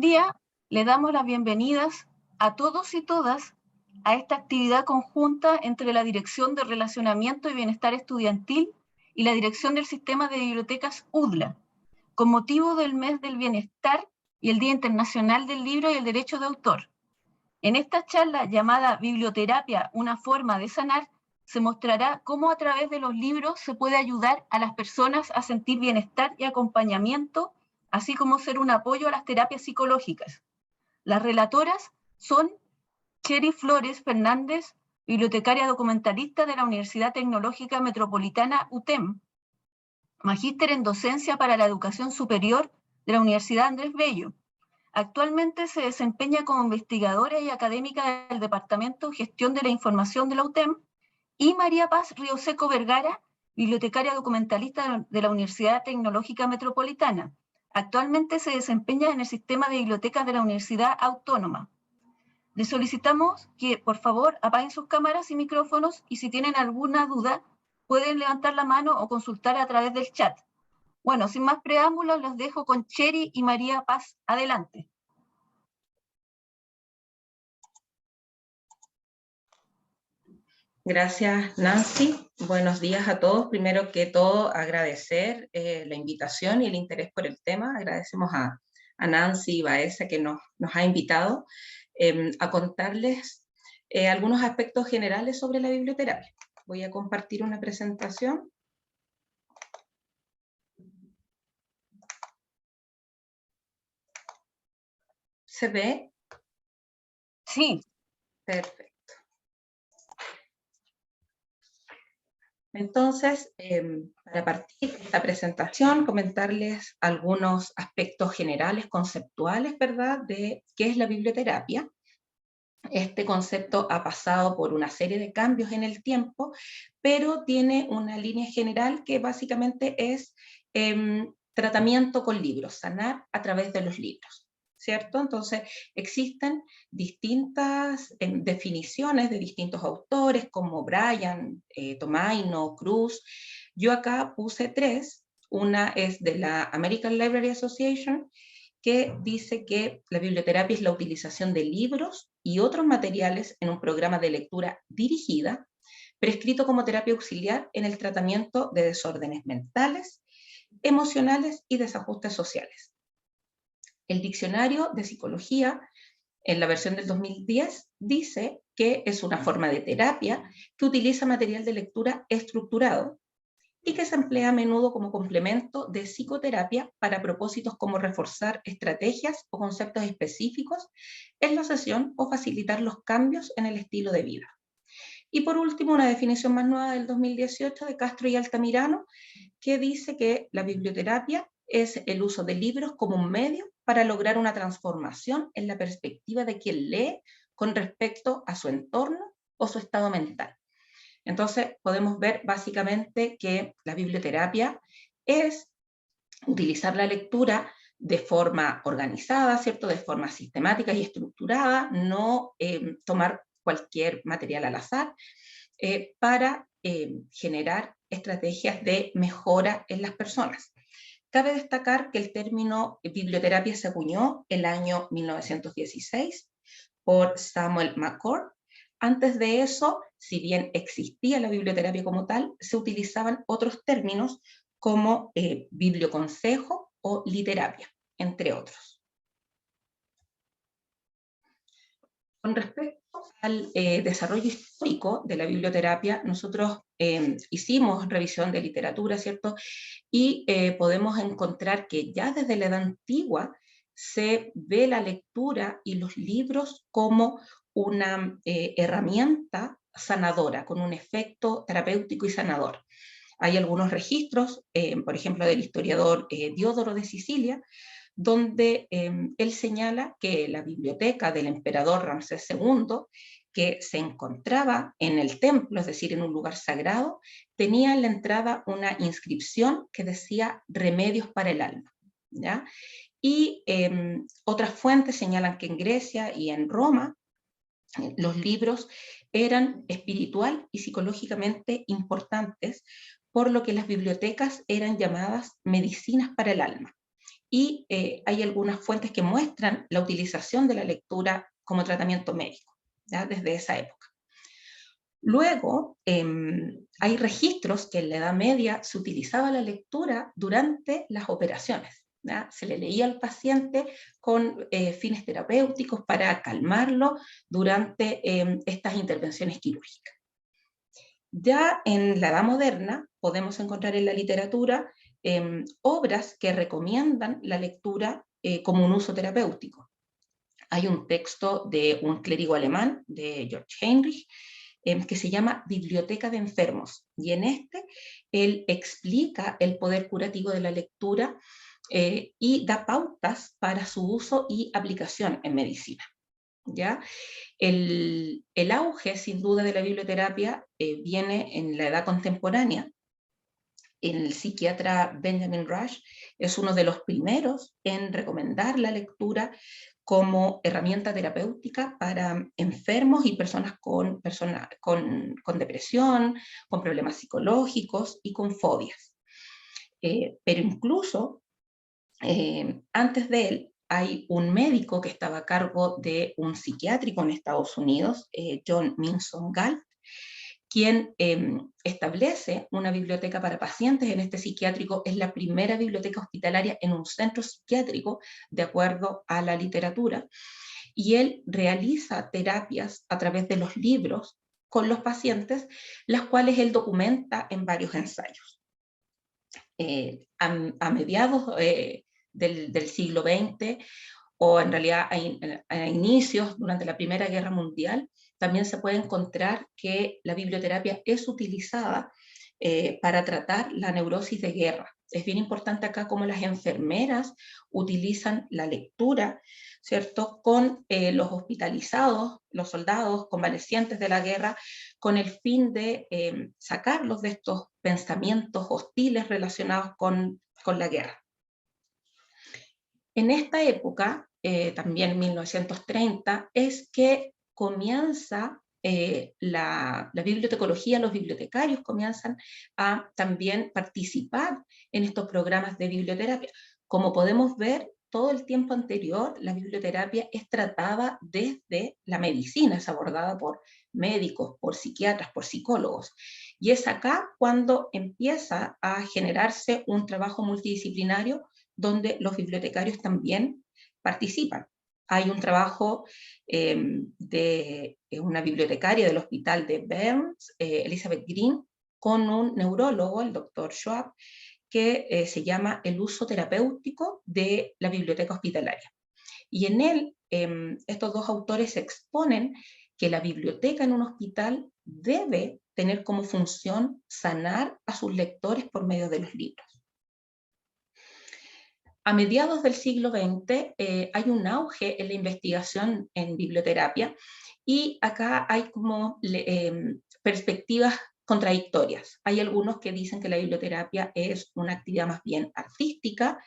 Día le damos las bienvenidas a todos y todas a esta actividad conjunta entre la Dirección de Relacionamiento y Bienestar Estudiantil y la Dirección del Sistema de Bibliotecas UDLA, con motivo del Mes del Bienestar y el Día Internacional del Libro y el Derecho de Autor. En esta charla llamada Biblioterapia, una forma de sanar, se mostrará cómo a través de los libros se puede ayudar a las personas a sentir bienestar y acompañamiento, así como ser un apoyo a las terapias psicológicas. Las relatoras son Cheri Flores Fernández, bibliotecaria documentalista de la Universidad Tecnológica Metropolitana UTEM, magíster en docencia para la educación superior de la Universidad Andrés Bello. Actualmente se desempeña como investigadora y académica del Departamento de Gestión de la Información de la UTEM, y María Paz Rioseco Vergara, bibliotecaria documentalista de la Universidad Tecnológica Metropolitana. Actualmente se desempeña en el sistema de bibliotecas de la Universidad Autónoma. Les solicitamos que, por favor, apaguen sus cámaras y micrófonos, y si tienen alguna duda, pueden levantar la mano o consultar a través del chat. Bueno, sin más preámbulos, los dejo con Cheri y María Paz. Adelante. Gracias, Nancy. Buenos días a todos. Primero que todo, agradecer la invitación y el interés por el tema. Agradecemos a Nancy Baeza que nos ha invitado a contarles algunos aspectos generales sobre la biblioterapia. Voy a compartir una presentación. ¿Se ve? Sí. Perfecto. Entonces, para partir de esta presentación, comentarles algunos aspectos generales, conceptuales, ¿verdad?, de qué es la biblioterapia. Este concepto ha pasado por una serie de cambios en el tiempo, pero tiene una línea general que básicamente es tratamiento con libros, sanar a través de los libros, ¿cierto? Entonces existen distintas definiciones de distintos autores como Bryan, Tomaino, Cruz. Yo acá puse 3. Una es de la American Library Association, que dice que la biblioterapia es la utilización de libros y otros materiales en un programa de lectura dirigida, prescrito como terapia auxiliar en el tratamiento de desórdenes mentales, emocionales y desajustes sociales. El diccionario de psicología, en la versión del 2010, dice que es una forma de terapia que utiliza material de lectura estructurado y que se emplea a menudo como complemento de psicoterapia para propósitos como reforzar estrategias o conceptos específicos en la sesión o facilitar los cambios en el estilo de vida. Y por último, una definición más nueva del 2018 de Castro y Altamirano, que dice que la biblioterapia es el uso de libros como un medio para lograr una transformación en la perspectiva de quien lee con respecto a su entorno o su estado mental. Entonces, podemos ver básicamente que la biblioterapia es utilizar la lectura de forma organizada, ¿cierto?, de forma sistemática y estructurada, no tomar cualquier material al azar, para generar estrategias de mejora en las personas. Cabe destacar que el término biblioterapia se acuñó el año 1916 por Samuel McCord. Antes de eso, si bien existía la biblioterapia como tal, se utilizaban otros términos como biblioconsejo o literapia, entre otros. Con respecto al desarrollo histórico de la biblioterapia, nosotros hicimos revisión de literatura, ¿cierto? Y podemos encontrar que ya desde la edad antigua se ve la lectura y los libros como una herramienta sanadora, con un efecto terapéutico y sanador. Hay algunos registros, por ejemplo, del historiador Diodoro de Sicilia, donde él señala que la biblioteca del emperador Ramsés II, que se encontraba en el templo, es decir, en un lugar sagrado, tenía en la entrada una inscripción que decía remedios para el alma, ¿ya? Y otras fuentes señalan que en Grecia y en Roma los libros eran espiritual y psicológicamente importantes, por lo que las bibliotecas eran llamadas medicinas para el alma. y hay algunas fuentes que muestran la utilización de la lectura como tratamiento médico, ¿ya? Desde esa época. Luego, hay registros que en la Edad Media se utilizaba la lectura durante las operaciones, ¿ya? Se le leía al paciente con fines terapéuticos para calmarlo durante estas intervenciones quirúrgicas. Ya en la Edad Moderna podemos encontrar en la literatura obras que recomiendan la lectura como un uso terapéutico. Hay un texto de un clérigo alemán, de Georg Heinrich, que se llama Biblioteca de Enfermos, y en este él explica el poder curativo de la lectura y da pautas para su uso y aplicación en medicina, ¿ya? El auge, sin duda, de la biblioterapia viene en la edad contemporánea. El psiquiatra Benjamin Rush es uno de los primeros en recomendar la lectura como herramienta terapéutica para enfermos y personas con depresión, con problemas psicológicos y con fobias. Pero incluso antes de él hay un médico que estaba a cargo de un psiquiátrico en Estados Unidos, John Minson Galt, quien establece una biblioteca para pacientes en este psiquiátrico. Es la primera biblioteca hospitalaria en un centro psiquiátrico, de acuerdo a la literatura, y él realiza terapias a través de los libros con los pacientes, las cuales él documenta en varios ensayos. A mediados del siglo XX, o en realidad a inicios, durante la Primera Guerra Mundial, también se puede encontrar que la biblioterapia es utilizada para tratar la neurosis de guerra. Es bien importante acá cómo las enfermeras utilizan la lectura, ¿cierto?, con los hospitalizados, los soldados convalecientes de la guerra, con el fin de sacarlos de estos pensamientos hostiles relacionados con la guerra. En esta época, también 1930, es que comienza la bibliotecología, los bibliotecarios comienzan a también participar en estos programas de biblioterapia. Como podemos ver, todo el tiempo anterior la biblioterapia es tratada desde la medicina, es abordada por médicos, por psiquiatras, por psicólogos. Y es acá cuando empieza a generarse un trabajo multidisciplinario donde los bibliotecarios también participan. Hay un trabajo de una bibliotecaria del hospital de Burns, Elizabeth Green, con un neurólogo, el doctor Schwab, que se llama El uso terapéutico de la biblioteca hospitalaria. Y en él, estos dos autores exponen que la biblioteca en un hospital debe tener como función sanar a sus lectores por medio de los libros. A mediados del siglo XX hay un auge en la investigación en biblioterapia, y acá hay como perspectivas contradictorias. Hay algunos que dicen que la biblioterapia es una actividad más bien artística,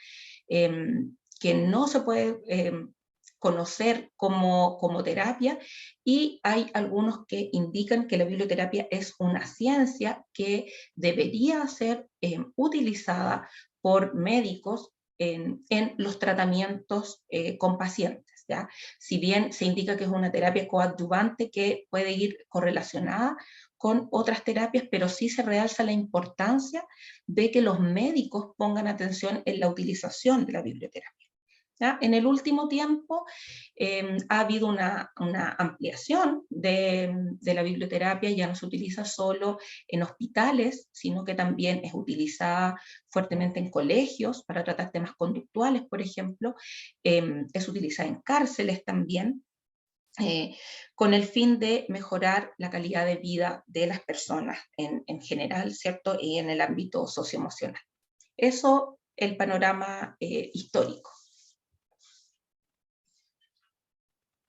que no se puede conocer como terapia, y hay algunos que indican que la biblioterapia es una ciencia que debería ser utilizada por médicos en los tratamientos con pacientes, ¿ya? Si bien se indica que es una terapia coadyuvante que puede ir correlacionada con otras terapias, pero sí se realza la importancia de que los médicos pongan atención en la utilización de la biblioterapia, ¿ya? En el último tiempo ha habido una ampliación de la biblioterapia. Ya no se utiliza solo en hospitales, sino que también es utilizada fuertemente en colegios para tratar temas conductuales, por ejemplo. Es utilizada en cárceles también, con el fin de mejorar la calidad de vida de las personas en general, ¿cierto? Y en el ámbito socioemocional. Eso, el panorama histórico.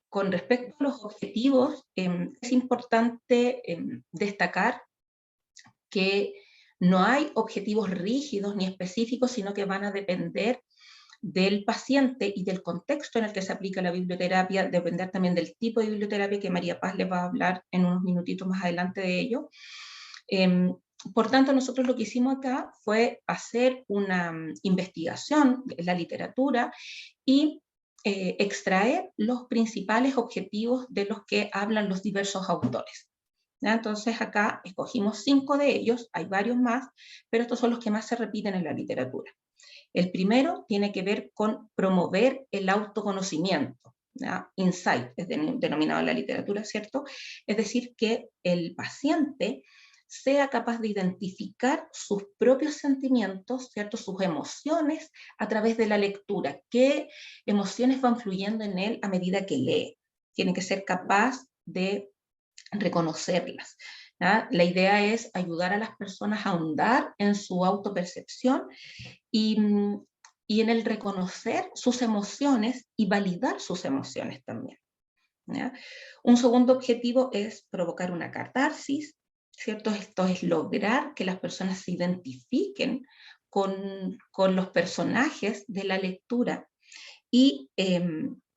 Con respecto a los objetivos, es importante destacar que no hay objetivos rígidos ni específicos, sino que van a depender del paciente y del contexto en el que se aplica la biblioterapia, depender también del tipo de biblioterapia, que María Paz les va a hablar en unos minutitos más adelante de ello. Por tanto, nosotros lo que hicimos acá fue hacer una investigación en la literatura y extraer los principales objetivos de los que hablan los diversos autores. ¿Ya? Entonces acá escogimos 5 de ellos, hay varios más, pero estos son los que más se repiten en la literatura. El primero tiene que ver con promover el autoconocimiento, ¿ya? Insight es denominado en la literatura, ¿cierto? Es decir, que el paciente sea capaz de identificar sus propios sentimientos, ¿cierto? Sus emociones a través de la lectura. ¿Qué emociones van fluyendo en él a medida que lee? Tiene que ser capaz de reconocerlas. ¿Ya? La idea es ayudar a las personas a ahondar en su autopercepción y, y en el reconocer sus emociones y validar sus emociones también. ¿Ya? Un segundo objetivo es provocar una catarsis, ¿cierto? Esto es lograr que las personas se identifiquen con los personajes de la lectura y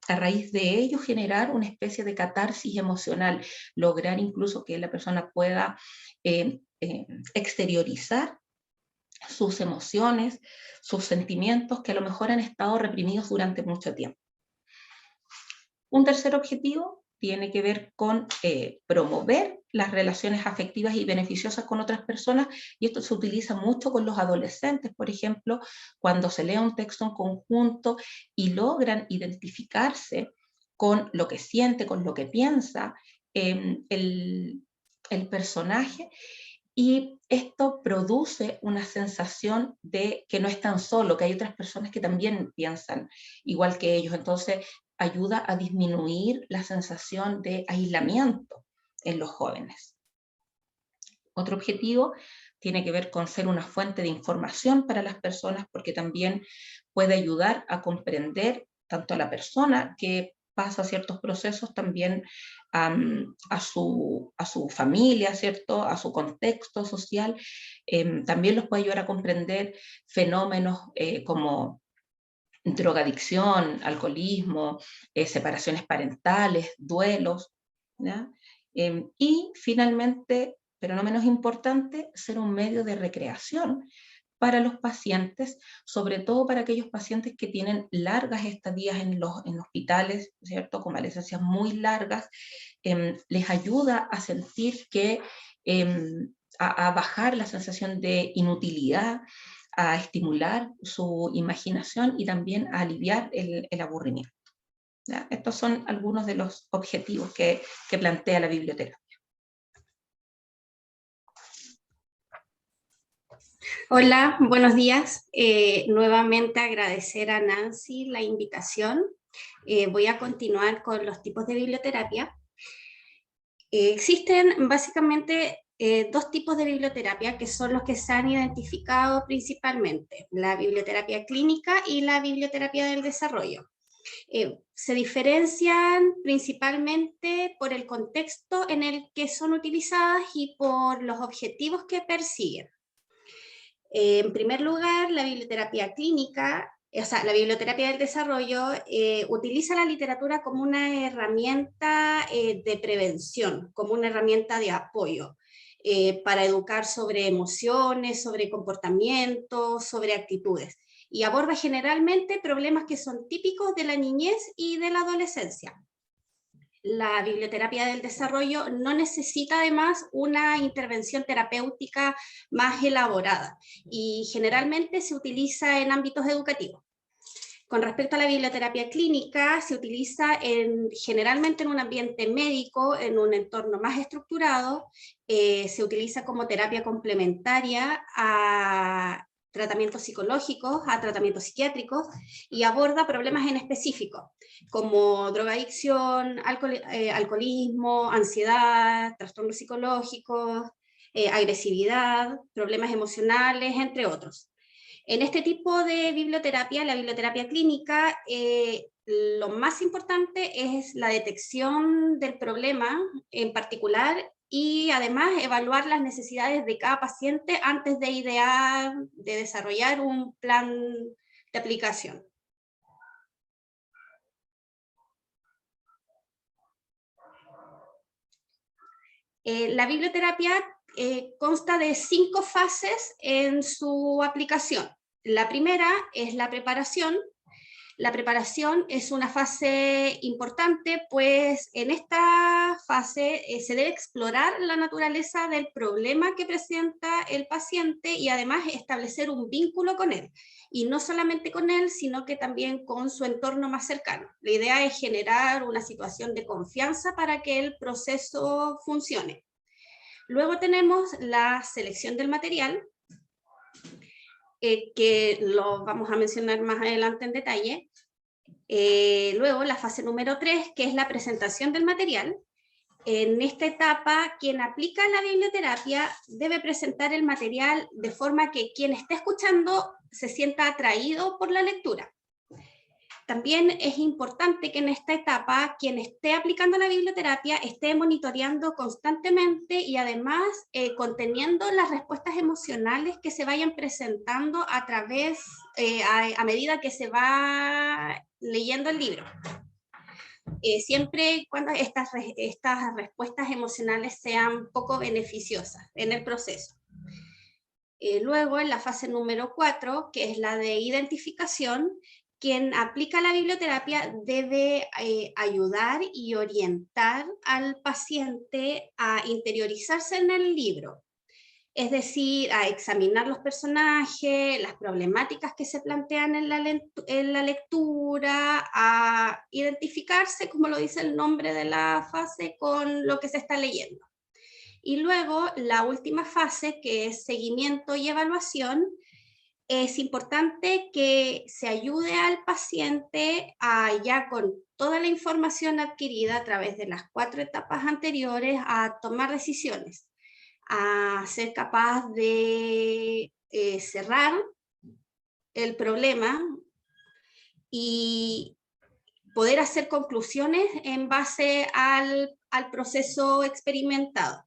a raíz de ello generar una especie de catarsis emocional, lograr incluso que la persona pueda exteriorizar sus emociones, sus sentimientos que a lo mejor han estado reprimidos durante mucho tiempo. Un tercer objetivo tiene que ver con promover las relaciones afectivas y beneficiosas con otras personas, y esto se utiliza mucho con los adolescentes, por ejemplo, cuando se lee un texto en conjunto y logran identificarse con lo que siente, con lo que piensa el personaje, y esto produce una sensación de que no están solos, que hay otras personas que también piensan igual que ellos. Entonces, ayuda a disminuir la sensación de aislamiento en los jóvenes. Otro objetivo tiene que ver con ser una fuente de información para las personas, porque también puede ayudar a comprender tanto a la persona que pasa ciertos procesos, también a su familia, ¿cierto? A su contexto social. También los puede ayudar a comprender fenómenos como drogadicción, alcoholismo, separaciones parentales, duelos, ¿ya? Y finalmente, pero no menos importante, ser un medio de recreación para los pacientes, sobre todo para aquellos pacientes que tienen largas estadías en hospitales, ¿cierto? Convalecencias muy largas, les ayuda a sentir que, a bajar la sensación de inutilidad, a estimular su imaginación y también a aliviar el aburrimiento. ¿Ya? Estos son algunos de los objetivos que plantea la biblioteca. Hola, buenos días. Nuevamente agradecer a Nancy la invitación. Voy a continuar con los tipos de biblioterapia. Existen básicamente dos tipos de biblioterapia que son los que se han identificado principalmente, la biblioterapia clínica y la biblioterapia del desarrollo. Se diferencian principalmente por el contexto en el que son utilizadas y por los objetivos que persiguen. En primer lugar, la biblioterapia clínica, o sea, la biblioterapia del desarrollo, utiliza la literatura como una herramienta de prevención, como una herramienta de apoyo, para educar sobre emociones, sobre comportamientos, sobre actitudes, y aborda generalmente problemas que son típicos de la niñez y de la adolescencia. La biblioterapia del desarrollo no necesita además una intervención terapéutica más elaborada y generalmente se utiliza en ámbitos educativos. Con respecto a la biblioterapia clínica, se utiliza generalmente en un ambiente médico, en un entorno más estructurado, se utiliza como terapia complementaria a tratamientos psicológicos, a tratamientos psiquiátricos, y aborda problemas en específico, como drogadicción, alcoholismo, ansiedad, trastornos psicológicos, agresividad, problemas emocionales, entre otros. En este tipo de biblioterapia, la biblioterapia clínica, lo más importante es la detección del problema en particular y además evaluar las necesidades de cada paciente antes de idear, de desarrollar un plan de aplicación. La biblioterapia consta de 5 fases en su aplicación. La primera es la preparación. La preparación es una fase importante, pues en esta fase se debe explorar la naturaleza del problema que presenta el paciente y además establecer un vínculo con él. Y no solamente con él, sino que también con su entorno más cercano. La idea es generar una situación de confianza para que el proceso funcione. Luego tenemos la selección del material, que lo vamos a mencionar más adelante en detalle. Luego la fase número 3, que es la presentación del material. En esta etapa, quien aplica la biblioterapia debe presentar el material de forma que quien esté escuchando se sienta atraído por la lectura. También es importante que en esta etapa quien esté aplicando la biblioterapia esté monitoreando constantemente y además conteniendo las respuestas emocionales que se vayan presentando a través, a medida que se va leyendo el libro. Siempre y cuando estas respuestas emocionales sean poco beneficiosas en el proceso. Luego, en la fase número 4, que es la de identificación, quien aplica la biblioterapia debe ayudar y orientar al paciente a interiorizarse en el libro. Es decir, a examinar los personajes, las problemáticas que se plantean en la lectura, a identificarse, como lo dice el nombre de la fase, con lo que se está leyendo. Y luego, la última fase, que es seguimiento y evaluación, es importante que se ayude al paciente a, ya con toda la información adquirida a través de las 4 etapas anteriores, a tomar decisiones, a ser capaz de cerrar el problema y poder hacer conclusiones en base al proceso experimentado.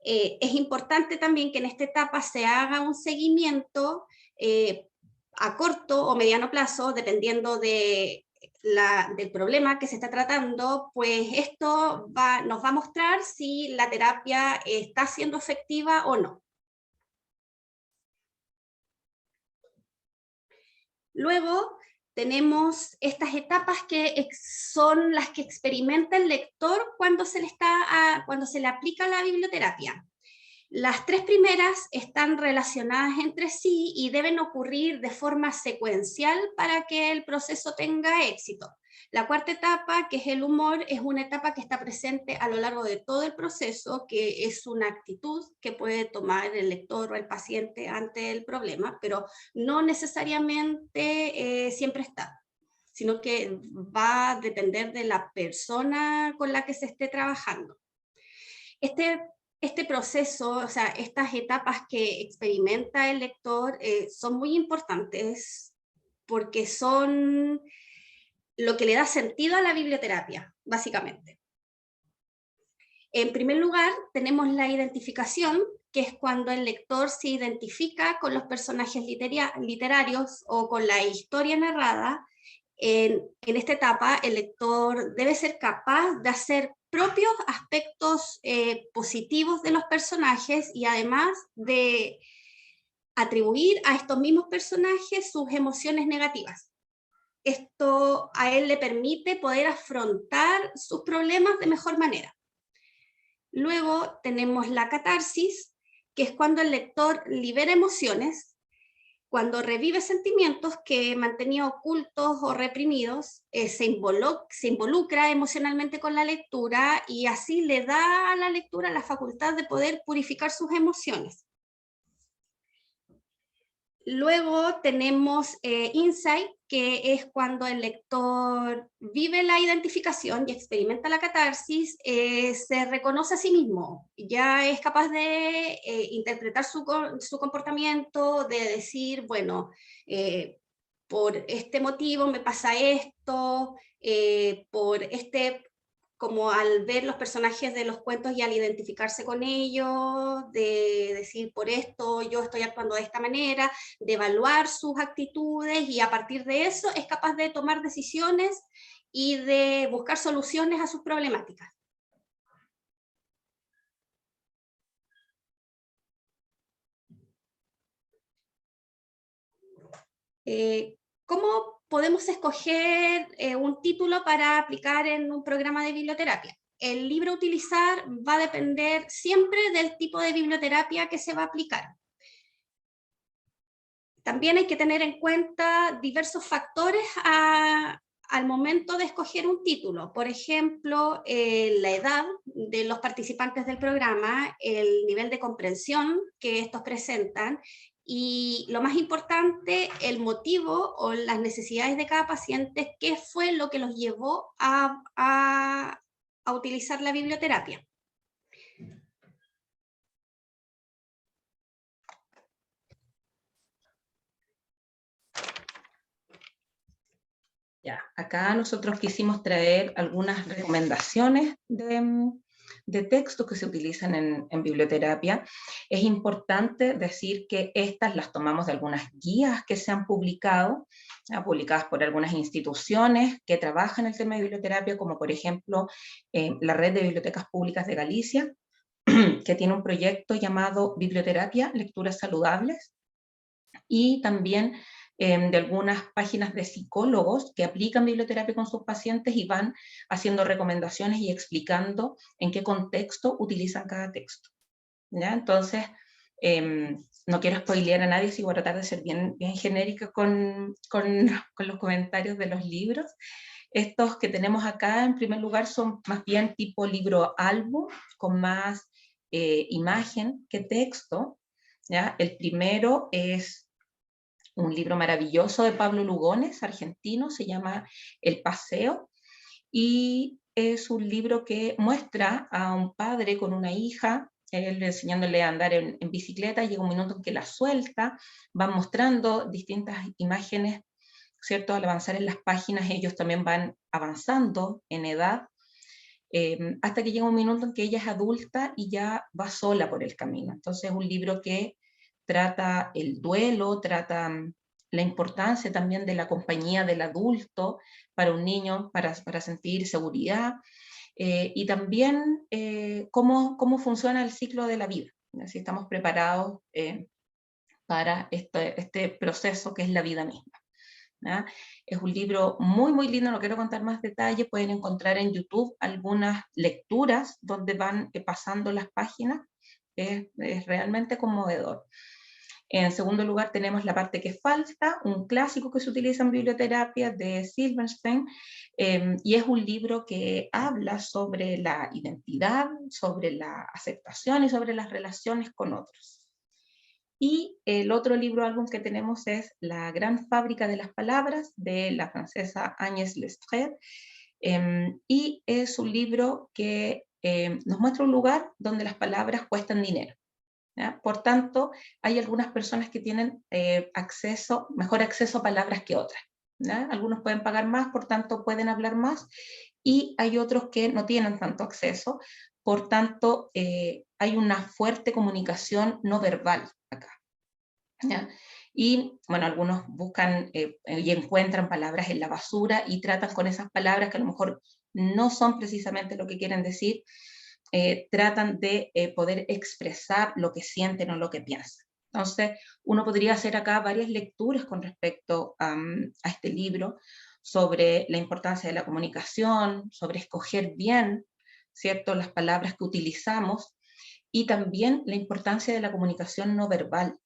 Es importante también que en esta etapa se haga un seguimiento a corto o mediano plazo, dependiendo del problema que se está tratando, pues esto nos va a mostrar si la terapia está siendo efectiva o no. Luego tenemos estas etapas que son las que experimenta el lector cuando se le aplica la biblioterapia. Las 3 primeras están relacionadas entre sí y deben ocurrir de forma secuencial para que el proceso tenga éxito. La 4ª etapa, que es el humor, es una etapa que está presente a lo largo de todo el proceso, que es una actitud que puede tomar el lector o el paciente ante el problema, pero no necesariamente siempre está, sino que va a depender de la persona con la que se esté trabajando. Este proceso, o sea, estas etapas que experimenta el lector son muy importantes porque son lo que le da sentido a la biblioterapia, básicamente. En primer lugar, tenemos la identificación, que es cuando el lector se identifica con los personajes literarios o con la historia narrada. En esta etapa, el lector debe ser capaz de hacer propios aspectos positivos de los personajes y además de atribuir a estos mismos personajes sus emociones negativas. Esto a él le permite poder afrontar sus problemas de mejor manera. Luego tenemos la catarsis, que es cuando el lector libera emociones, cuando revive sentimientos que mantenía ocultos o reprimidos, se involucra emocionalmente con la lectura y así le da a la lectura la facultad de poder purificar sus emociones. Luego tenemos insight, que es cuando el lector vive la identificación y experimenta la catarsis, se reconoce a sí mismo, ya es capaz de interpretar su comportamiento, de decir, bueno, por este motivo me pasa esto, como al ver los personajes de los cuentos y al identificarse con ellos, de decir por esto yo estoy actuando de esta manera, de evaluar sus actitudes y a partir de eso es capaz de tomar decisiones y de buscar soluciones a sus problemáticas. ¿cómo podemos escoger un título para aplicar en un programa de biblioterapia? El libro a utilizar va a depender siempre del tipo de biblioterapia que se va a aplicar. También hay que tener en cuenta diversos factores al momento de escoger un título. Por ejemplo, la edad de los participantes del programa, el nivel de comprensión que estos presentan, y lo más importante, el motivo o las necesidades de cada paciente, qué fue lo que los llevó a utilizar la biblioterapia. Ya, acá nosotros quisimos traer algunas recomendaciones de textos que se utilizan en biblioterapia. Es importante decir que estas las tomamos de algunas guías que se han publicado, publicadas por algunas instituciones que trabajan el tema de biblioterapia, como por ejemplo la Red de Bibliotecas Públicas de Galicia, que tiene un proyecto llamado Biblioterapia, Lecturas Saludables, y también de algunas páginas de psicólogos que aplican biblioterapia con sus pacientes y van haciendo recomendaciones y explicando en qué contexto utilizan cada texto. ¿Ya? Entonces, no quiero spoilear a nadie, si voy a tratar de ser bien genérica con los comentarios de los libros. Estos que tenemos acá, en primer lugar, son más bien tipo libro álbum, con más imagen que texto. ¿Ya? El primero es un libro maravilloso de Pablo Lugones, argentino, se llama El Paseo, y es un libro que muestra a un padre con una hija, él enseñándole a andar en bicicleta, llega un minuto en que la suelta, van mostrando distintas imágenes, ¿cierto? Al avanzar en las páginas ellos también van avanzando en edad, hasta que llega un minuto en que ella es adulta y ya va sola por el camino. Entonces es un libro que trata el duelo, trata la importancia también de la compañía del adulto para un niño, para sentir seguridad, y también cómo funciona el ciclo de la vida, si estamos preparados para este proceso que es la vida misma. ¿Ya? Es un libro muy, muy lindo, no quiero contar más detalles, pueden encontrar en YouTube algunas lecturas donde van pasando las páginas, es realmente conmovedor. En segundo lugar tenemos La parte que falta, un clásico que se utiliza en biblioterapia de Silverstein, y es un libro que habla sobre la identidad, sobre la aceptación y sobre las relaciones con otros. Y el otro libro álbum que tenemos es La gran fábrica de las palabras, de la francesa Agnès Lestrade, y es un libro que nos muestra un lugar donde las palabras cuestan dinero. ¿Ya? Por tanto, hay algunas personas que tienen mejor acceso a palabras que otras. ¿Ya? Algunos pueden pagar más, por tanto pueden hablar más, y hay otros que no tienen tanto acceso, por tanto hay una fuerte comunicación no verbal acá. ¿Ya? Y bueno, algunos buscan y encuentran palabras en la basura y tratan con esas palabras que a lo mejor no son precisamente lo que quieren decir, tratan de poder expresar lo que sienten o lo que piensan. Entonces, uno podría hacer acá varias lecturas con respecto a este libro, sobre la importancia de la comunicación, sobre escoger bien, ¿cierto?, las palabras que utilizamos, y también la importancia de la comunicación no verbal,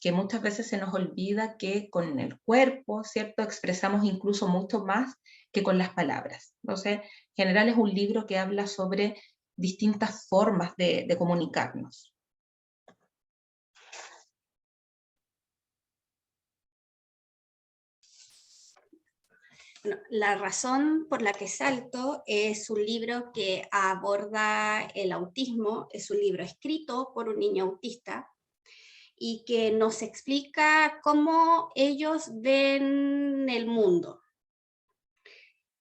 que muchas veces se nos olvida que con el cuerpo, ¿cierto?, expresamos incluso mucho más que con las palabras. Entonces, en general es un libro que habla sobre distintas formas de comunicarnos. Bueno, La razón por la que salto es un libro que aborda el autismo, es un libro escrito por un niño autista y que nos explica cómo ellos ven el mundo.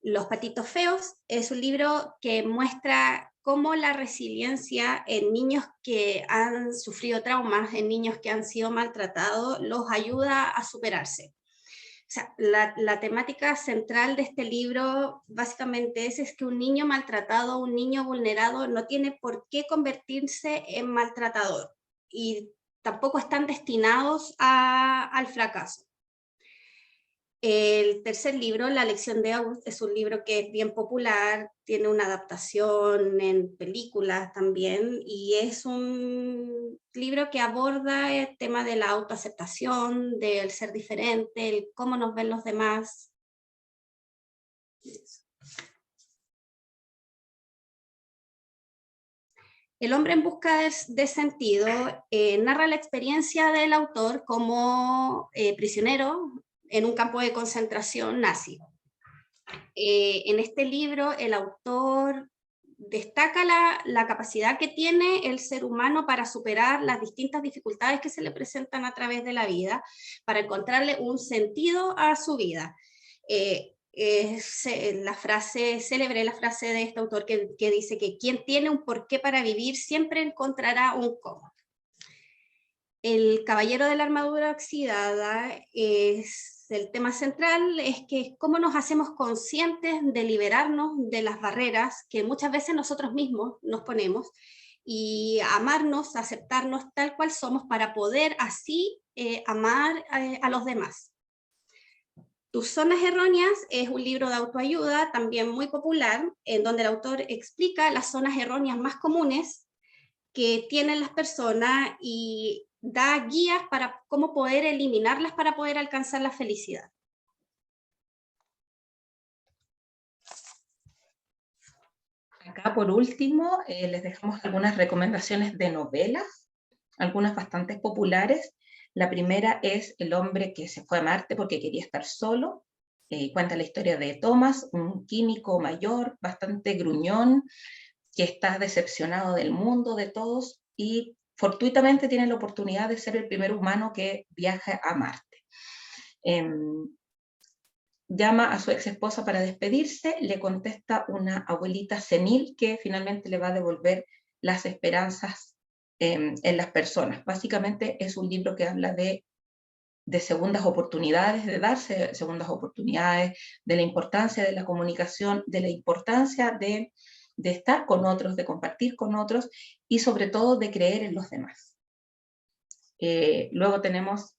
Los patitos feos es un libro que muestra cómo la resiliencia en niños que han sufrido traumas, en niños que han sido maltratados, los ayuda a superarse. O sea, la temática central de este libro básicamente es que un niño maltratado, un niño vulnerado, no tiene por qué convertirse en maltratador y tampoco están destinados al fracaso. El tercer libro, La lección de August, es un libro que es bien popular, tiene una adaptación en películas también, y es un libro que aborda el tema de la autoaceptación, del ser diferente, el cómo nos ven los demás. El hombre en busca de sentido narra la experiencia del autor como prisionero en un campo de concentración nazi. En este libro el autor destaca la capacidad que tiene el ser humano para superar las distintas dificultades que se le presentan a través de la vida, para encontrarle un sentido a su vida. Es la frase célebre, la frase de este autor que dice que quien tiene un porqué para vivir siempre encontrará un cómo. El caballero de la armadura oxidada el tema central es que cómo nos hacemos conscientes de liberarnos de las barreras que muchas veces nosotros mismos nos ponemos y amarnos, aceptarnos tal cual somos para poder así amar a los demás. Tus zonas erróneas es un libro de autoayuda también muy popular, en donde el autor explica las zonas erróneas más comunes que tienen las personas y da guías para cómo poder eliminarlas para poder alcanzar la felicidad. Acá por último les dejamos algunas recomendaciones de novelas, algunas bastante populares. La primera es El hombre que se fue a Marte porque quería estar solo. Cuenta la historia de Thomas, un químico mayor, bastante gruñón, que está decepcionado del mundo, de todos, y fortuitamente tiene la oportunidad de ser el primer humano que viaja a Marte. Llama a su ex esposa para despedirse, le contesta una abuelita senil que finalmente le va a devolver las esperanzas en las personas. Básicamente es un libro que habla de segundas oportunidades, de darse segundas oportunidades, de la importancia de la comunicación, de la importancia de estar con otros, de compartir con otros y sobre todo de creer en los demás. Luego tenemos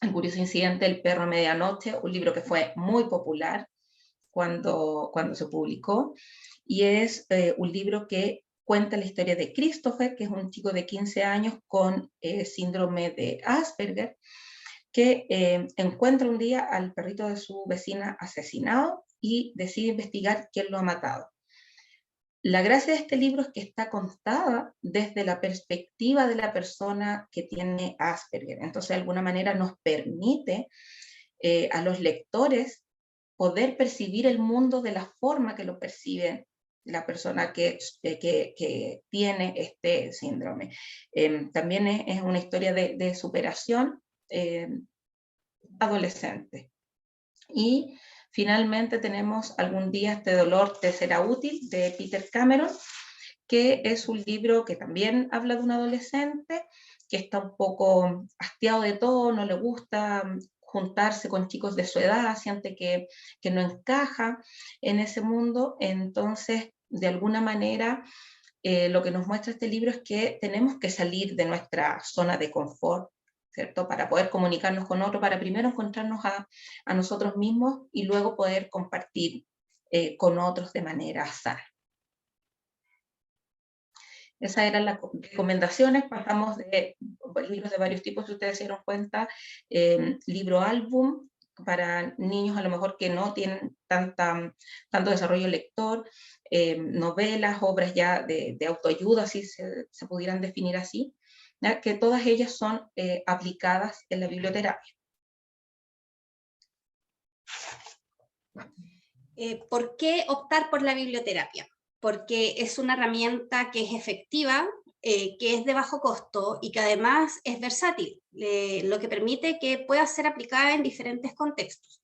El curioso incidente del perro a medianoche, un libro que fue muy popular cuando se publicó, y es un libro que cuenta la historia de Christopher, que es un chico de 15 años con síndrome de Asperger, que encuentra un día al perrito de su vecina asesinado y decide investigar quién lo ha matado. La gracia de este libro es que está contada desde la perspectiva de la persona que tiene Asperger. Entonces, de alguna manera nos permite a los lectores poder percibir el mundo de la forma que lo percibe la persona que tiene este síndrome. También es una historia de superación adolescente. Y finalmente tenemos Algún día este dolor te será útil, de Peter Cameron, que es un libro que también habla de un adolescente que está un poco hastiado de todo, no le gusta juntarse con chicos de su edad, siente que no encaja en ese mundo. Entonces, de alguna manera, lo que nos muestra este libro es que tenemos que salir de nuestra zona de confort, ¿cierto? Para poder comunicarnos con otros, para primero encontrarnos a nosotros mismos y luego poder compartir con otros de manera sana. Esas eran las recomendaciones. Pasamos de libros de varios tipos, si ustedes se dieron cuenta, libro álbum para niños a lo mejor que no tienen tanto desarrollo lector, novelas, obras ya de autoayuda, si se pudieran definir así, ¿ya? Que todas ellas son aplicadas en la biblioterapia. ¿Por qué optar por la biblioterapia? Porque es una herramienta que es efectiva, que es de bajo costo y que además es versátil, lo que permite que pueda ser aplicada en diferentes contextos.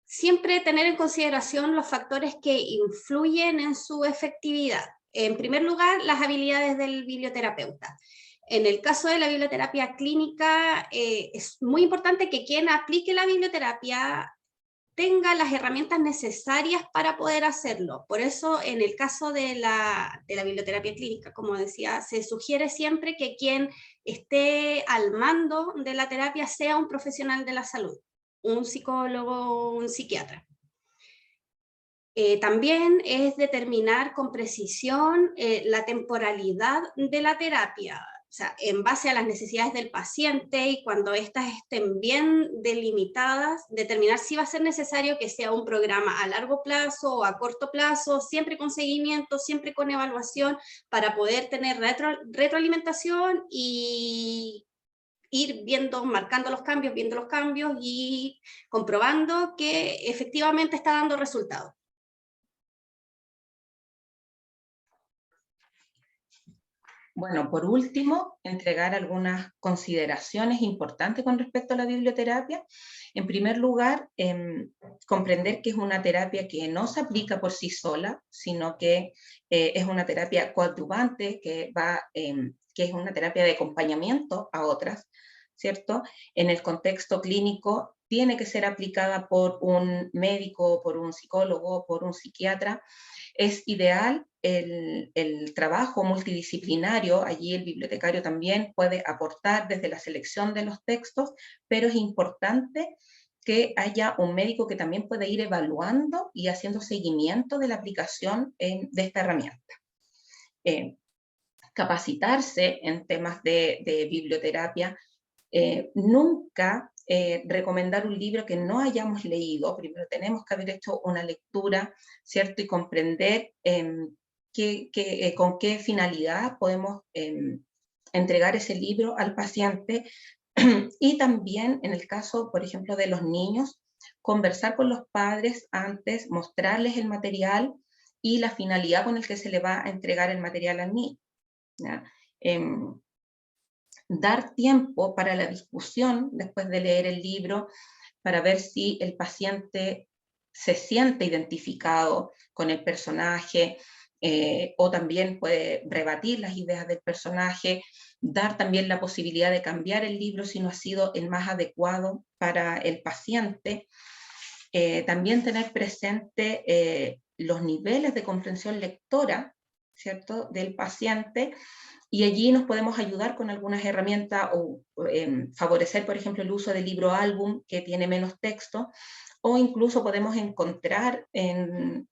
Siempre tener en consideración los factores que influyen en su efectividad. En primer lugar, las habilidades del biblioterapeuta. En el caso de la biblioterapia clínica, es muy importante que quien aplique la biblioterapia tenga las herramientas necesarias para poder hacerlo. Por eso, en el caso de la biblioterapia clínica, como decía, se sugiere siempre que quien esté al mando de la terapia sea un profesional de la salud. un psicólogo, un psiquiatra. También es determinar con precisión la temporalidad de la terapia, o sea, en base a las necesidades del paciente, y cuando éstas estén bien delimitadas, determinar si va a ser necesario que sea un programa a largo plazo o a corto plazo, siempre con seguimiento, siempre con evaluación, para poder tener retroalimentación y ir viendo, marcando los cambios, viendo los cambios y comprobando que efectivamente está dando resultados. Bueno, por último, entregar algunas consideraciones importantes con respecto a la biblioterapia. En primer lugar, comprender que es una terapia que no se aplica por sí sola, sino que es una terapia coadyuvante, que es una terapia de acompañamiento a otras, ¿cierto? En el contexto clínico tiene que ser aplicada por un médico, por un psicólogo, por un psiquiatra. Es ideal el trabajo multidisciplinario, allí el bibliotecario también puede aportar desde la selección de los textos, pero es importante que haya un médico que también pueda ir evaluando y haciendo seguimiento de la aplicación de esta herramienta. Capacitarse en temas de biblioterapia. Nunca recomendar un libro que no hayamos leído. Primero tenemos que haber hecho una lectura, ¿cierto? Y comprender con qué finalidad podemos entregar ese libro al paciente. Y también en el caso, por ejemplo, de los niños, conversar con los padres antes, mostrarles el material y la finalidad con el que se le va a entregar el material al niño, ¿ya? Dar tiempo para la discusión después de leer el libro, para ver si el paciente se siente identificado con el personaje, o también puede rebatir las ideas del personaje, dar también la posibilidad de cambiar el libro si no ha sido el más adecuado para el paciente. También tener presente los niveles de comprensión lectora, ¿cierto?, del paciente, y allí nos podemos ayudar con algunas herramientas o favorecer, por ejemplo, el uso del libro álbum, que tiene menos texto, o incluso podemos encontrar en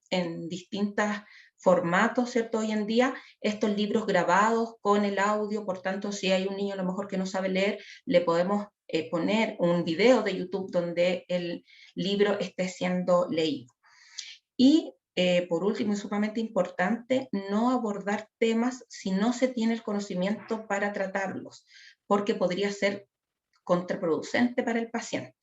distintos formatos, ¿cierto? Hoy en día, estos libros grabados con el audio, por tanto, si hay un niño a lo mejor que no sabe leer, le podemos poner un video de YouTube donde el libro esté siendo leído. Y por último, y sumamente importante, no abordar temas si no se tiene el conocimiento para tratarlos, porque podría ser contraproducente para el paciente.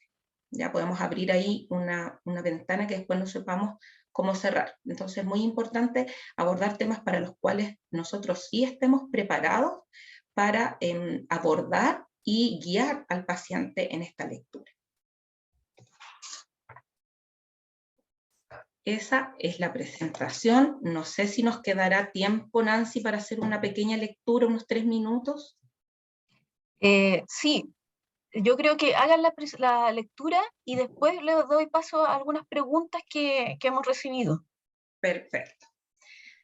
Ya podemos abrir ahí una ventana que después no sepamos cómo cerrar. Entonces es muy importante abordar temas para los cuales nosotros sí estemos preparados para abordar y guiar al paciente en esta lectura. Esa es la presentación. No sé si nos quedará tiempo, Nancy, para hacer una pequeña lectura, unos 3 minutos. Sí, yo creo que hagan la lectura y después les doy paso a algunas preguntas que hemos recibido. Perfecto.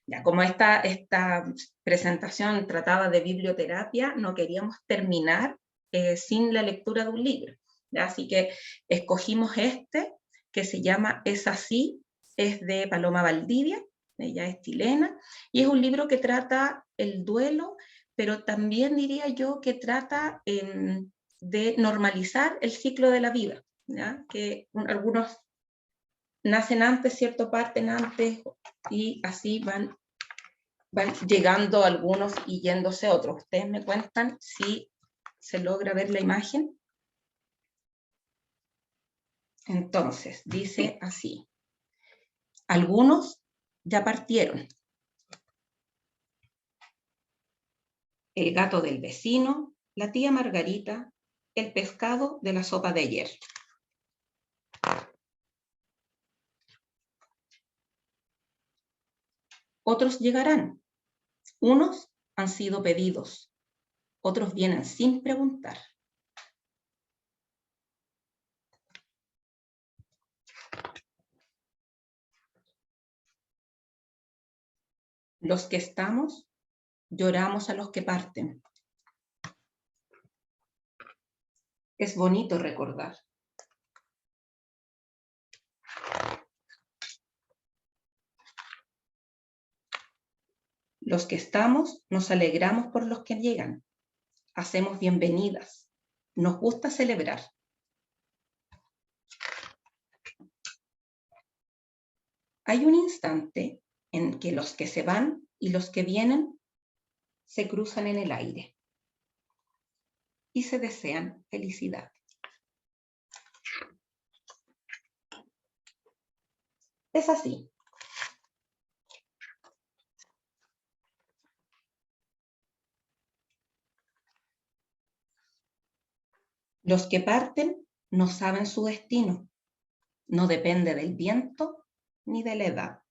Ya, como esta presentación trataba de biblioterapia, no queríamos terminar sin la lectura de un libro, ¿ya? Así que escogimos que se llama Es así, es de Paloma Valdivia, ella es chilena, y es un libro que trata el duelo, pero también diría yo que trata de normalizar el ciclo de la vida, ¿ya? Que algunos nacen antes, ¿cierto? Parten antes, y así van llegando algunos y yéndose otros. Ustedes me cuentan si se logra ver la imagen. Entonces, dice así. Algunos ya partieron. El gato del vecino, la tía Margarita, el pescado de la sopa de ayer. Otros llegarán. Unos han sido pedidos. Otros vienen sin preguntar. Los que estamos, lloramos a los que parten. Es bonito recordar. Los que estamos nos alegramos por los que llegan. Hacemos bienvenidas. Nos gusta celebrar. Hay un instante en que los que se van y los que vienen se cruzan en el aire y se desean felicidad. Es así. Los que parten no saben su destino. No depende del viento ni de la edad.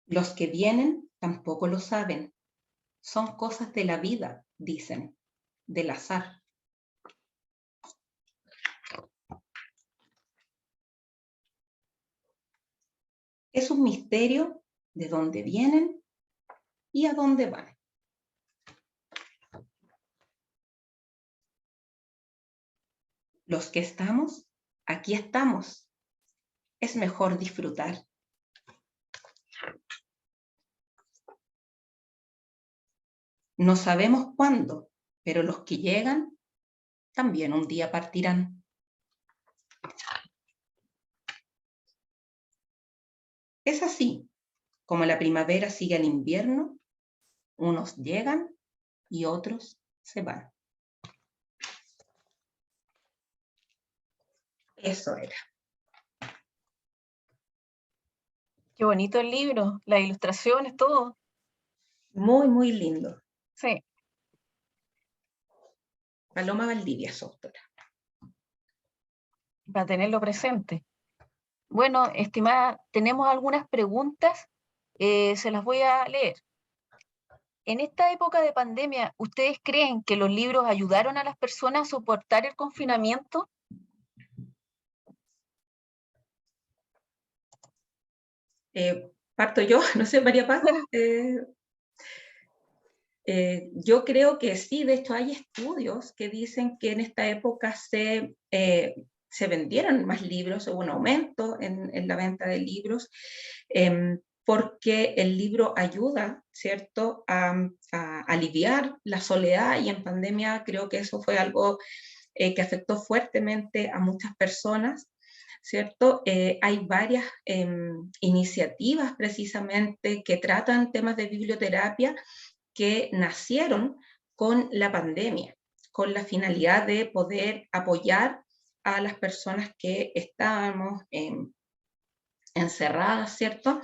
Los que vienen tampoco lo saben. Son cosas de la vida, dicen, del azar. Es un misterio de dónde vienen y a dónde van. Los que estamos, aquí estamos. Es mejor disfrutar. No sabemos cuándo, pero los que llegan también un día partirán. Es así, como la primavera sigue al invierno, unos llegan y otros se van. Eso era. Qué bonito el libro, las ilustraciones, todo. Muy, muy lindo. Sí. Paloma Valdivia, su autora. Para tenerlo presente. Bueno, estimada, tenemos algunas preguntas, se las voy a leer. En esta época de pandemia, ¿ustedes creen que los libros ayudaron a las personas a soportar el confinamiento? Parto yo, no sé, María Paz. Yo creo que sí, de hecho hay estudios que dicen que en esta época se vendieron más libros, hubo un aumento en la venta de libros, porque el libro ayuda, ¿cierto?, a aliviar la soledad, y en pandemia creo que eso fue algo que afectó fuertemente a muchas personas, ¿cierto? Hay varias iniciativas precisamente que tratan temas de biblioterapia que nacieron con la pandemia, con la finalidad de poder apoyar a las personas que estábamos encerradas, ¿cierto?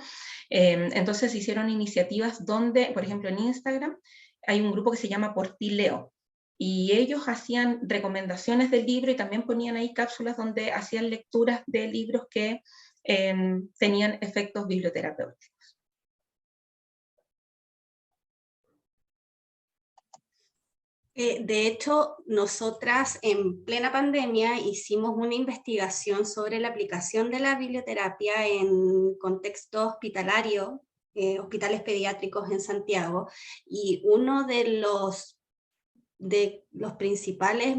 Entonces se hicieron iniciativas donde, por ejemplo, en Instagram hay un grupo que se llama Por Ti Leo, y ellos hacían recomendaciones del libro y también ponían ahí cápsulas donde hacían lecturas de libros que tenían efectos biblioterapéuticos. De hecho, nosotras en plena pandemia hicimos una investigación sobre la aplicación de la biblioterapia en contexto hospitalario, hospitales pediátricos en Santiago, y uno de los principales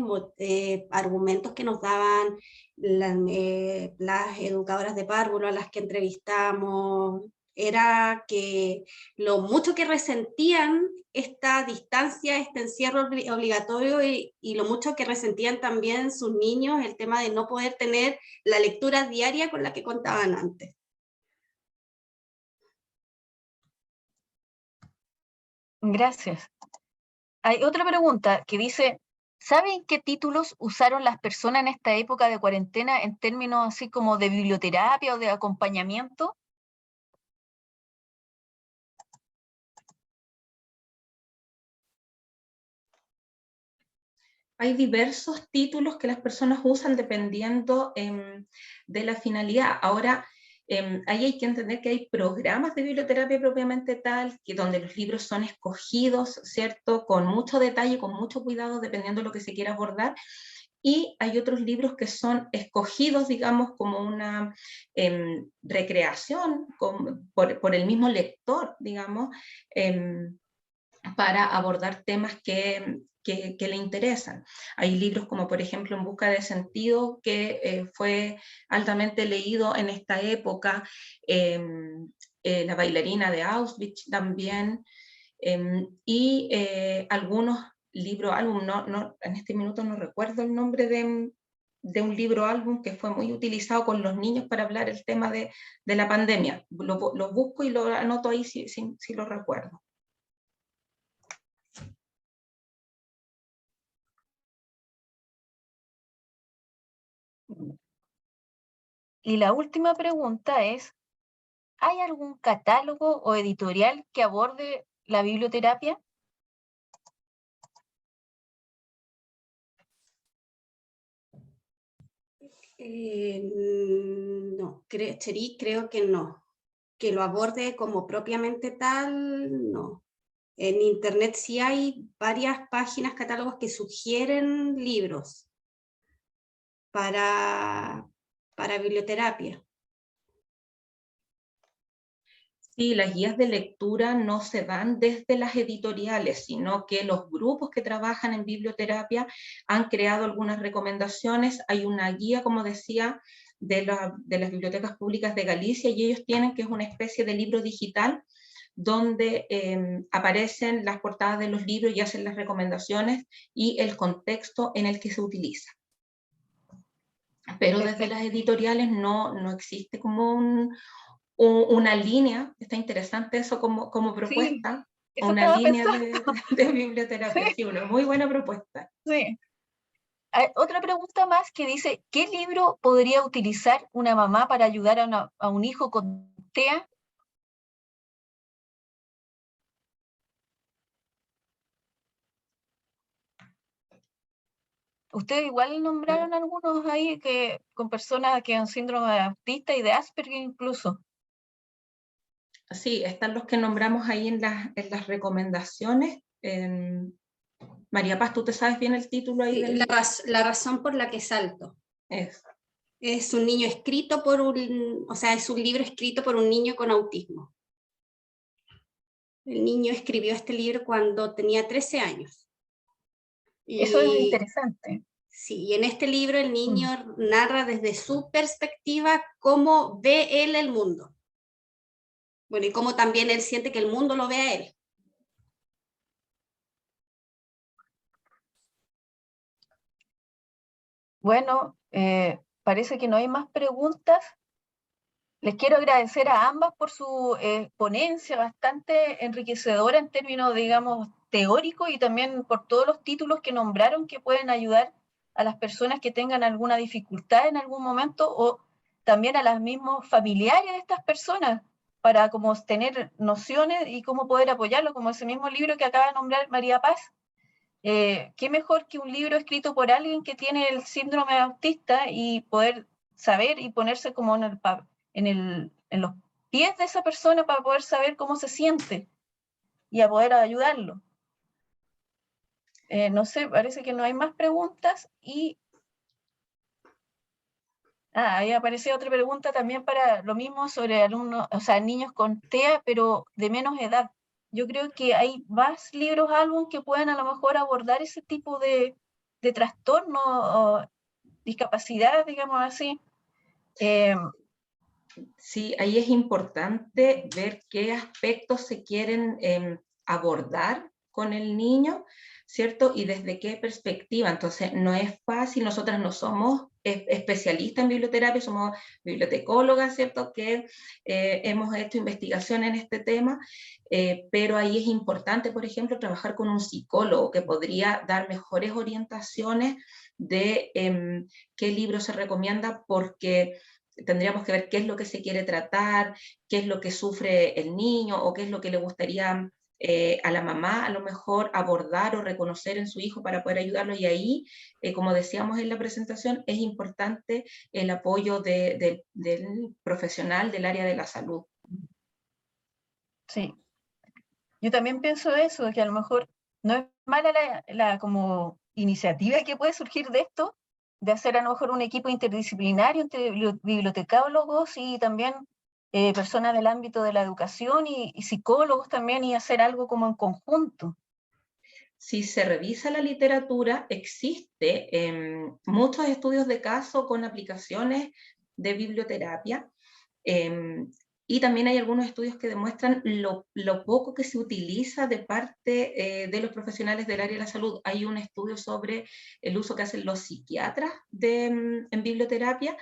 argumentos que nos daban las educadoras de párvulo a las que entrevistamos era que lo mucho que resentían esta distancia, este encierro obligatorio, y lo mucho que resentían también sus niños el tema de no poder tener la lectura diaria con la que contaban antes. Gracias. Hay otra pregunta que dice, ¿saben qué títulos usaron las personas en esta época de cuarentena en términos así como de biblioterapia o de acompañamiento? Hay diversos títulos que las personas usan dependiendo de la finalidad. Ahora, ahí hay que entender que hay programas de biblioterapia propiamente tal, que donde los libros son escogidos, ¿cierto?, con mucho detalle, con mucho cuidado, dependiendo de lo que se quiera abordar. Y hay otros libros que son escogidos, digamos, como una recreación por el mismo lector, digamos, para abordar temas que que le interesan. Hay libros como, por ejemplo, En busca de sentido, que fue altamente leído en esta época, La bailarina de Auschwitz también, y algunos libros, álbum, en este minuto no recuerdo el nombre de un libro álbum que fue muy utilizado con los niños para hablar el tema de la pandemia. Lo busco y lo anoto ahí si lo recuerdo. Y la última pregunta es, ¿hay algún catálogo o editorial que aborde la biblioterapia? No, creo que no. Que lo aborde como propiamente tal, no. En internet sí hay varias páginas, catálogos que sugieren libros para biblioterapia. Sí, las guías de lectura no se dan desde las editoriales, sino que los grupos que trabajan en biblioterapia han creado algunas recomendaciones. Hay una guía, como decía, de las bibliotecas públicas de Galicia, y ellos tienen, que es una especie de libro digital, donde aparecen las portadas de los libros y hacen las recomendaciones y el contexto en el que se utiliza. Pero desde las editoriales no existe como una línea. Está interesante eso como propuesta, sí, eso una estaba línea pensando. de biblioterapia, sí, una muy buena propuesta. Sí. Hay otra pregunta más que dice, ¿qué libro podría utilizar una mamá para ayudar a un hijo con TEA? Ustedes igual nombraron algunos ahí que con personas que han síndrome de autista y de Asperger incluso. Sí, están los que nombramos ahí en las recomendaciones. María Paz, ¿tú te sabes bien el título ahí? Sí, la razón por la que salto. Es un niño escrito por es un libro escrito por un niño con autismo. El niño escribió este libro cuando tenía 13 años. Eso es interesante. Sí, y en este libro el niño narra desde su perspectiva cómo ve él el mundo. Bueno, y cómo también él siente que el mundo lo ve a él. Bueno, parece que no hay más preguntas. Les quiero agradecer a ambas por su ponencia bastante enriquecedora en términos, digamos, teóricos, y también por todos los títulos que nombraron que pueden ayudar a las personas que tengan alguna dificultad en algún momento, o también a las mismos familiares de estas personas, para como tener nociones y cómo poder apoyarlo, como ese mismo libro que acaba de nombrar María Paz. Qué mejor que un libro escrito por alguien que tiene el síndrome autista y poder saber y ponerse como en los pies de esa persona para poder saber cómo se siente y a poder ayudarlo. No sé, parece que no hay más preguntas y... ahí apareció otra pregunta también para lo mismo sobre alumnos, o sea, niños con TEA, pero de menos edad. Yo creo que hay más libros, álbum que pueden a lo mejor abordar ese tipo de trastorno o discapacidad, digamos así. Sí, ahí es importante ver qué aspectos se quieren abordar con el niño, ¿cierto? Y desde qué perspectiva. Entonces, no es fácil, nosotras no somos especialistas en biblioterapia, somos bibliotecólogas, ¿cierto? Que hemos hecho investigación en este tema, pero ahí es importante, por ejemplo, trabajar con un psicólogo que podría dar mejores orientaciones de qué libro se recomienda, porque tendríamos que ver qué es lo que se quiere tratar, qué es lo que sufre el niño o qué es lo que le gustaría a la mamá a lo mejor abordar o reconocer en su hijo para poder ayudarlo. Y ahí, como decíamos en la presentación, es importante el apoyo del profesional del área de la salud. Sí, yo también pienso eso, que a lo mejor no es mala la como iniciativa que puede surgir de esto, de hacer a lo mejor un equipo interdisciplinario entre bibliotecólogos y también personas del ámbito de la educación y psicólogos también, y hacer algo como en conjunto. si se revisa la literatura, existe muchos estudios de caso con aplicaciones de biblioterapia, y también hay algunos estudios que demuestran lo poco que se utiliza de parte de los profesionales del área de la salud. Hay un estudio sobre el uso que hacen los psiquiatras en biblioterapia.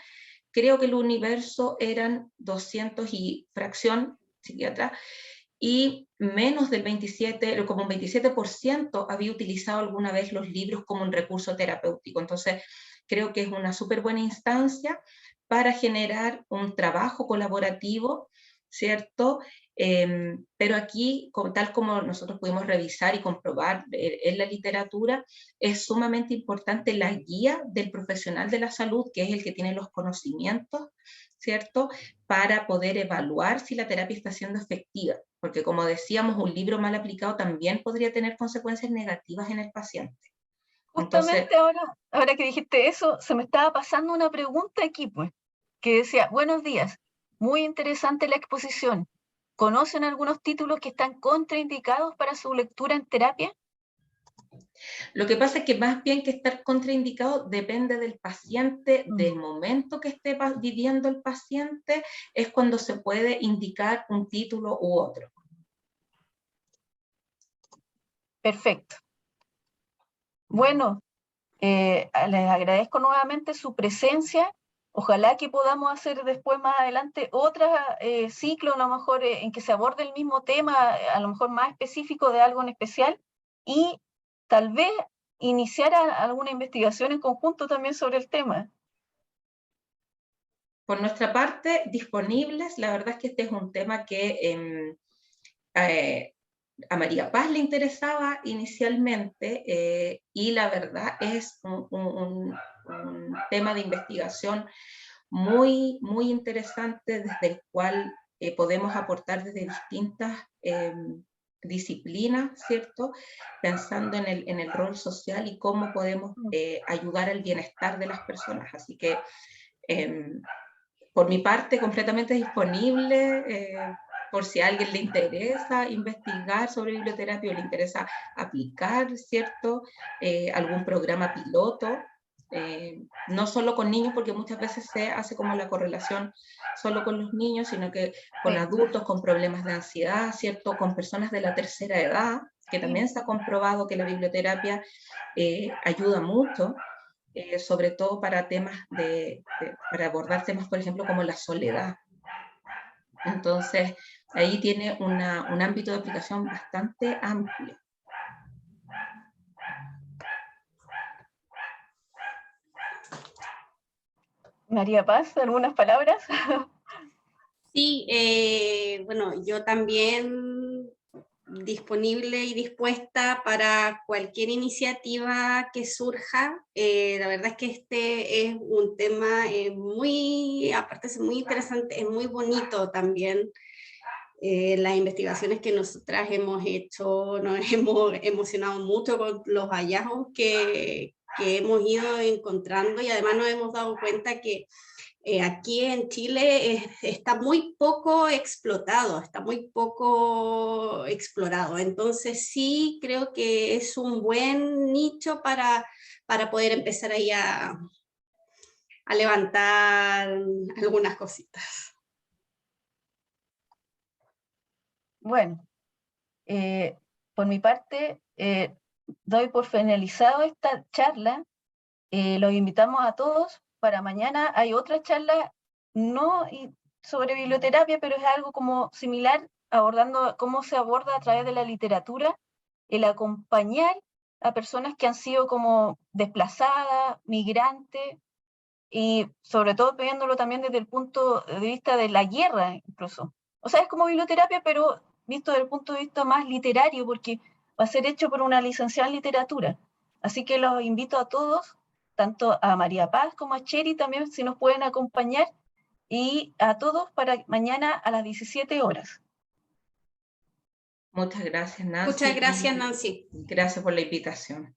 Creo que el universo eran 200 y fracción psiquiatras, y menos del 27, como un 27% había utilizado alguna vez los libros como un recurso terapéutico. Entonces, creo que es una súper buena instancia para generar un trabajo colaborativo, ¿cierto? Pero aquí, tal como nosotros pudimos revisar y comprobar en la literatura, es sumamente importante la guía del profesional de la salud, que es el que tiene los conocimientos, ¿cierto? Para poder evaluar si la terapia está siendo efectiva, porque como decíamos, un libro mal aplicado también podría tener consecuencias negativas en el paciente. Justamente Entonces, ahora que dijiste eso, se me estaba pasando una pregunta aquí, pues, que decía, buenos días, muy interesante la exposición. ¿Conocen algunos títulos que están contraindicados para su lectura en terapia? lo que pasa es que más bien que estar contraindicado depende del paciente, del momento que esté viviendo el paciente, es cuando se puede indicar un título u otro. Perfecto. Bueno, les agradezco nuevamente su presencia. Ojalá que podamos hacer después, más adelante, otro ciclo, a lo mejor en que se aborde el mismo tema, a lo mejor más específico de algo en especial, y tal vez iniciar alguna investigación en conjunto también sobre el tema. Por nuestra parte, disponibles. La verdad es que este es un tema que a María Paz le interesaba inicialmente, y la verdad es un tema de investigación muy, muy interesante, desde el cual podemos aportar desde distintas disciplinas, ¿cierto? Pensando en el rol social y cómo podemos ayudar al bienestar de las personas. Así que, por mi parte, completamente disponible, por si a alguien le interesa investigar sobre biblioterapia o le interesa aplicar, ¿cierto? Algún programa piloto, no solo con niños, porque muchas veces se hace como la correlación solo con los niños, sino que con adultos con problemas de ansiedad, ¿cierto? Con personas de la tercera edad, que también se ha comprobado que la biblioterapia ayuda mucho. Sobre todo para temas para abordar temas, por ejemplo, como la soledad. Entonces, ahí tiene un ámbito de aplicación bastante amplio. María Paz, ¿algunas palabras? Sí, bueno, yo también disponible y dispuesta para cualquier iniciativa que surja. La verdad es que este es un tema muy, aparte es muy interesante, es muy bonito también. Las investigaciones que nosotras hemos hecho, nos hemos emocionado mucho con los hallazgos que hemos ido encontrando, y además nos hemos dado cuenta que aquí en Chile está muy poco explotado, está muy poco explorado. Entonces sí creo que es un buen nicho para poder empezar ahí a levantar algunas cositas. Bueno, por mi parte, doy por finalizado esta charla. Los invitamos a todos. Para mañana hay otra charla, no sobre biblioterapia, pero es algo como similar, abordando cómo se aborda a través de la literatura el acompañar a personas que han sido como desplazadas, migrantes, y sobre todo viéndolo también desde el punto de vista de la guerra incluso. O sea, es como biblioterapia, pero visto desde el punto de vista más literario, porque va a ser hecho por una licenciada en literatura. Así que los invito a todos, tanto a María Paz como a Cheri también, si nos pueden acompañar, y a todos para mañana a las 17 horas. Muchas gracias, Nancy. Muchas gracias, Nancy. Gracias por la invitación.